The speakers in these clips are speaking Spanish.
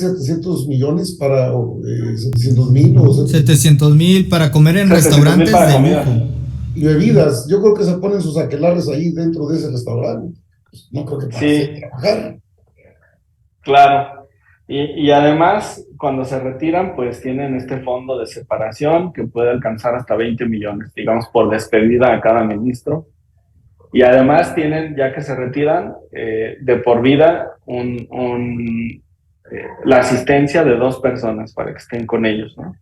700 millones para 700,000 o 700,000 para comer en restaurantes para de comida. lujo. Y bebidas. Yo creo que se ponen sus aquelarres ahí dentro de ese restaurante. Pues no creo que para hacer trabajar. Claro. Y además, cuando se retiran, pues tienen este fondo de separación que puede alcanzar hasta 20 millones, digamos, por despedida a cada ministro. Y además tienen, ya que se retiran, de por vida la asistencia de 2 personas para que estén con ellos, ¿no?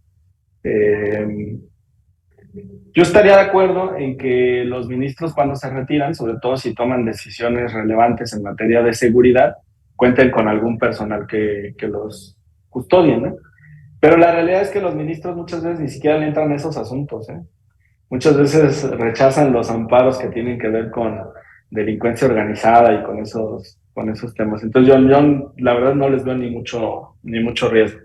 Yo estaría de acuerdo en que los ministros, cuando se retiran, sobre todo si toman decisiones relevantes en materia de seguridad, cuenten con algún personal que los custodie, ¿no? Pero la realidad es que los ministros muchas veces ni siquiera le entran a esos asuntos, ¿eh? Muchas veces rechazan los amparos que tienen que ver con delincuencia organizada y con esos temas. Entonces yo la verdad no les veo ni mucho riesgo.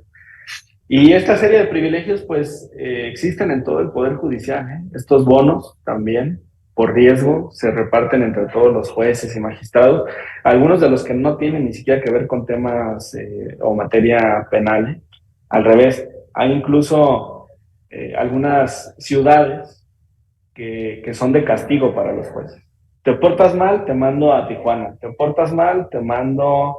Y esta serie de privilegios pues existen en todo el Poder Judicial, ¿eh? Estos bonos también, por riesgo, se reparten entre todos los jueces y magistrados, algunos de los que no tienen ni siquiera que ver con temas o materia penal, ¿eh? Al revés, hay incluso algunas ciudades que son de castigo para los jueces. Te portas mal, te mando a Tijuana. Te portas mal, te mando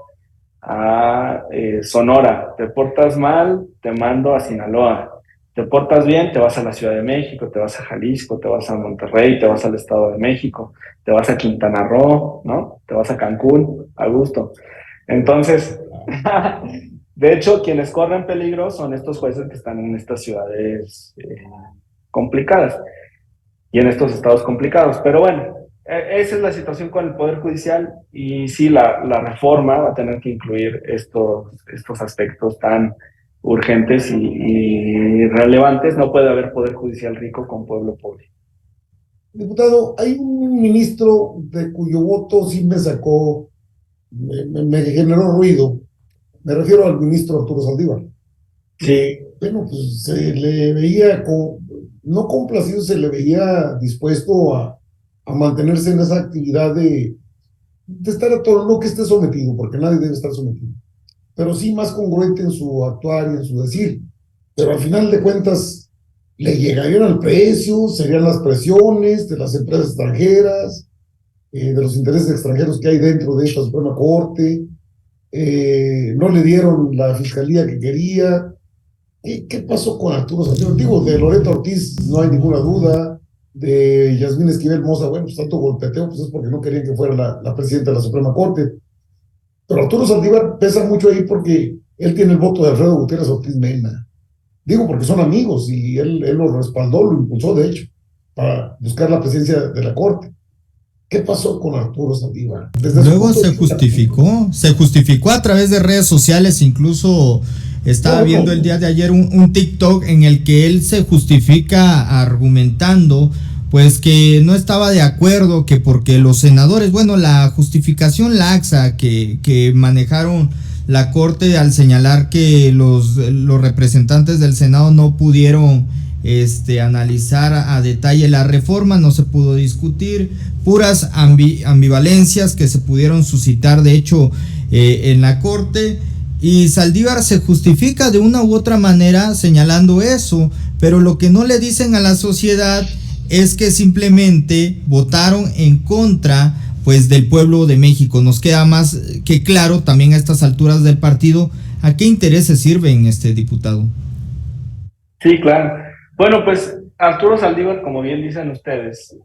a Sonora. Te portas mal, te mando a Sinaloa. Te portas bien, te vas a la Ciudad de México, te vas a Jalisco, te vas a Monterrey, te vas al Estado de México, te vas a Quintana Roo, ¿no? Te vas a Cancún, a gusto. Entonces, de hecho, quienes corren peligro son estos jueces que están en estas ciudades complicadas y en estos estados complicados. Pero bueno, esa es la situación con el Poder Judicial y sí, la reforma va a tener que incluir estos aspectos tan urgentes y relevantes. No puede haber Poder Judicial rico con pueblo pobre. Diputado, hay un ministro de cuyo voto sí me sacó, me generó ruido. Me refiero al ministro Arturo Saldívar. Sí. Bueno, pues se le veía no complacido, se le veía dispuesto a mantenerse en esa actividad de estar a todo, no que esté sometido, porque nadie debe estar sometido, pero sí más congruente en su actuar y en su decir. Pero al final de cuentas, le llegarían al precio, serían las presiones de las empresas extranjeras, de los intereses extranjeros que hay dentro de esta Suprema Corte, no le dieron la fiscalía que quería. ¿Qué pasó con Arturo Saldívar? Digo, de Loreto Ortiz no hay ninguna duda, de Yasmín Esquivel Moza, bueno, pues tanto golpeteo, pues es porque no querían que fuera la presidenta de la Suprema Corte. Pero Arturo Saldívar pesa mucho ahí porque él tiene el voto de Alfredo Gutiérrez Ortiz Mena. Digo, porque son amigos y él lo respaldó, lo impulsó, de hecho, para buscar la presidencia de la Corte. ¿Qué pasó con Arturo Saldívar? Luego se justificó a través de redes sociales, incluso estaba viendo el día de ayer un TikTok en el que él se justifica argumentando pues que no estaba de acuerdo, que porque los senadores, bueno, la justificación laxa que manejaron la Corte al señalar que los representantes del Senado no pudieron analizar a detalle la reforma, no se pudo discutir, puras ambivalencias que se pudieron suscitar de hecho en la Corte, y Saldívar se justifica de una u otra manera señalando eso, pero lo que no le dicen a la sociedad es que simplemente votaron en contra pues del pueblo de México. Nos queda más que claro también a estas alturas del partido a qué intereses sirven, diputado. Sí, claro. Bueno, pues Arturo Saldívar, como bien dicen ustedes,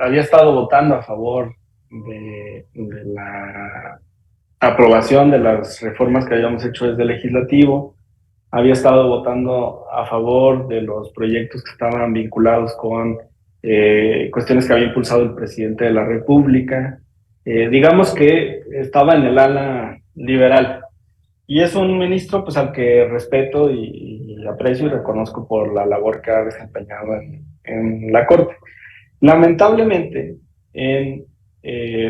había estado votando a favor de la aprobación de las reformas que habíamos hecho desde el legislativo, había estado votando a favor de los proyectos que estaban vinculados con cuestiones que había impulsado el presidente de la República. Digamos que estaba en el ala liberal. Y es un ministro pues al que respeto y aprecio y reconozco por la labor que ha desempeñado en la Corte. Lamentablemente, en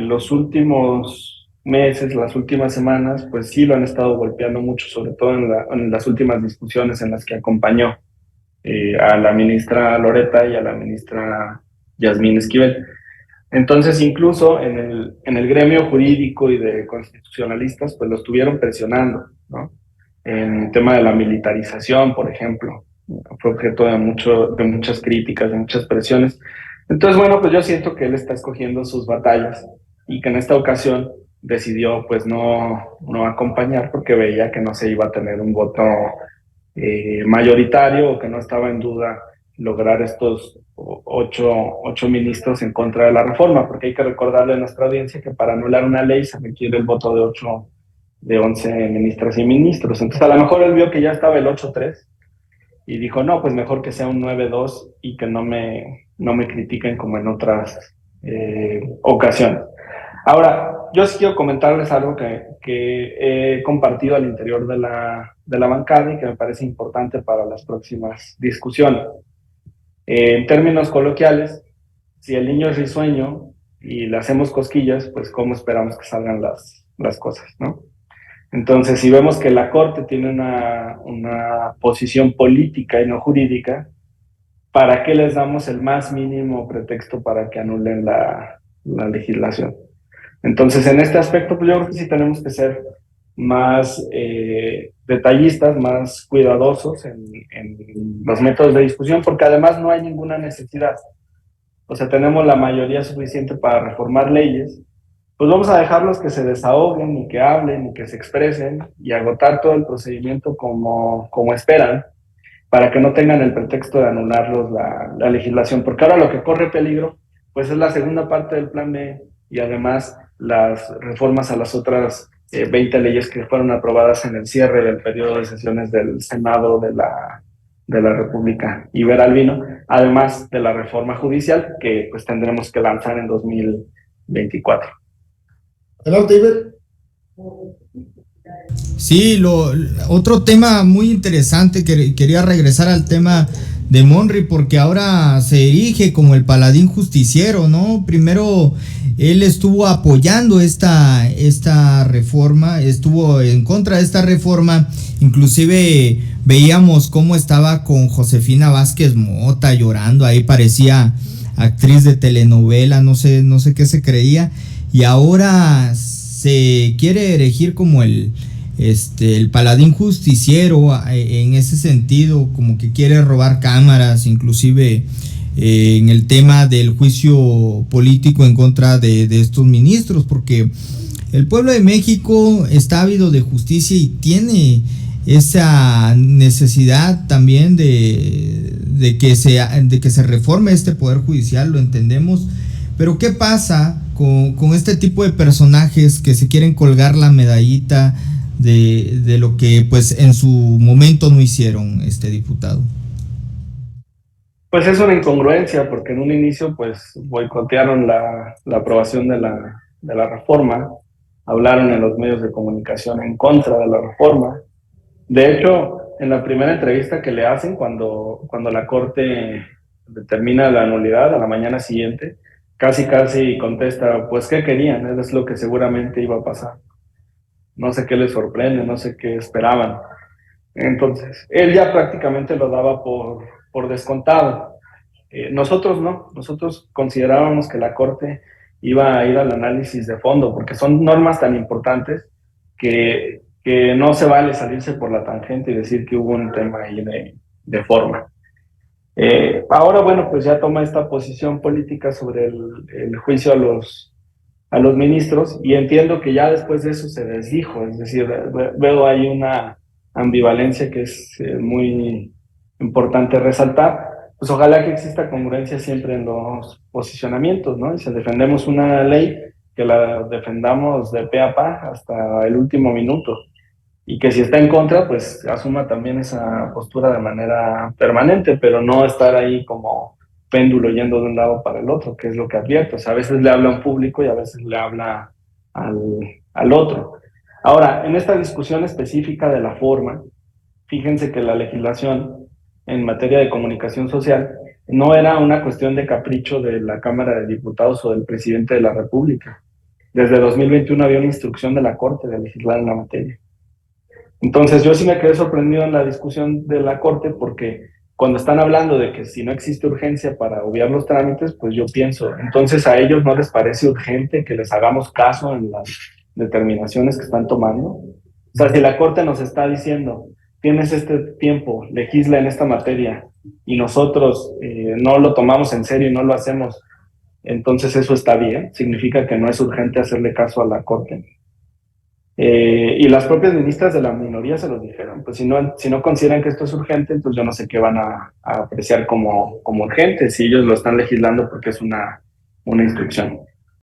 los últimos meses, las últimas semanas, pues sí lo han estado golpeando mucho, sobre todo en las últimas discusiones en las que acompañó a la ministra Loreta y a la ministra Yasmín Esquivel. Entonces, incluso en el gremio jurídico y de constitucionalistas, pues lo estuvieron presionando, ¿no? en el tema de la militarización, por ejemplo. Fue objeto de muchas críticas, de muchas presiones. Entonces, bueno, pues yo siento que él está escogiendo sus batallas y que en esta ocasión decidió pues no acompañar porque veía que no se iba a tener un voto mayoritario o que no estaba en duda lograr estos ocho ministros en contra de la reforma, porque hay que recordarle a nuestra audiencia que para anular una ley se requiere el voto de 11 ministras y ministros. Entonces a lo mejor él vio que ya estaba el 8-3 y dijo, no, pues mejor que sea un 9-2 y que no me critiquen como en otras ocasiones. Ahora, yo sí quiero comentarles algo que he compartido al interior de la bancada y que me parece importante para las próximas discusiones. En términos coloquiales, si el niño es risueño y le hacemos cosquillas, pues cómo esperamos que salgan las cosas, ¿no? Entonces, si vemos que la Corte tiene una posición política y no jurídica, ¿para qué les damos el más mínimo pretexto para que anulen la legislación? Entonces, en este aspecto, pues yo creo que sí tenemos que ser más detallistas, más cuidadosos en los métodos de discusión, porque además no hay ninguna necesidad. O sea, tenemos la mayoría suficiente para reformar leyes, pues vamos a dejarlos que se desahoguen, ni que hablen, ni que se expresen, y agotar todo el procedimiento como esperan, para que no tengan el pretexto de anularlos la legislación, porque ahora lo que corre peligro, pues es la segunda parte del plan B, y además las reformas a las otras 20 leyes que fueron aprobadas en el cierre del periodo de sesiones del Senado de la República Iberalbino, además de la reforma judicial que pues tendremos que lanzar en 2024. Adelante, Iber. Sí, otro tema muy interesante, que quería regresar al tema de Monry, porque ahora se erige como el paladín justiciero, ¿no? Primero él estuvo apoyando esta reforma, estuvo en contra de esta reforma, inclusive veíamos cómo estaba con Josefina Vázquez Mota llorando, ahí parecía actriz de telenovela, no sé qué se creía, y ahora se quiere erigir como el paladín justiciero, en ese sentido, como que quiere robar cámaras, inclusive en el tema del juicio político en contra de estos ministros, porque el pueblo de México está ávido de justicia y tiene esa necesidad también de que se reforme este poder judicial, lo entendemos, pero ¿qué pasa con este tipo de personajes que se quieren colgar la medallita de lo que pues en su momento no hicieron, diputado? Pues es una incongruencia, porque en un inicio pues boicotearon la aprobación de la reforma, hablaron en los medios de comunicación en contra de la reforma. De hecho, en la primera entrevista que le hacen, cuando la Corte determina la nulidad a la mañana siguiente, casi contesta, pues ¿qué querían? Es lo que seguramente iba a pasar. No sé qué les sorprende, no sé qué esperaban. Entonces, él ya prácticamente lo daba por descontado. Nosotros no, nosotros considerábamos que la Corte iba a ir al análisis de fondo, porque son normas tan importantes que no se vale salirse por la tangente y decir que hubo un tema ahí de forma. Ahora, bueno, pues ya toma esta posición política sobre el juicio a los ministros, y entiendo que ya después de eso se desdijo, es decir, veo ahí una ambivalencia que es muy importante resaltar. Pues ojalá que exista congruencia siempre en los posicionamientos, ¿no? Y si defendemos una ley, que la defendamos de pe a pa hasta el último minuto, y que si está en contra, pues asuma también esa postura de manera permanente, pero no estar ahí como péndulo yendo de un lado para el otro, que es lo que advierto. O sea, a veces le habla a un público y a veces le habla al otro. Ahora, en esta discusión específica de la forma, fíjense que la legislación en materia de comunicación social no era una cuestión de capricho de la Cámara de Diputados o del presidente de la República. Desde 2021 había una instrucción de la Corte de legislar en la materia. Entonces yo sí me quedé sorprendido en la discusión de la Corte, porque cuando están hablando de que si no existe urgencia para obviar los trámites, pues yo pienso, entonces a ellos no les parece urgente que les hagamos caso en las determinaciones que están tomando. O sea, si la Corte nos está diciendo, tienes este tiempo, legisla en esta materia, y nosotros no lo tomamos en serio y no lo hacemos, entonces eso está bien, significa que no es urgente hacerle caso a la Corte. Y las propias ministras de la minoría se lo dijeron, pues si no consideran que esto es urgente, entonces yo no sé qué van a apreciar como urgente, si ellos lo están legislando porque es una instrucción.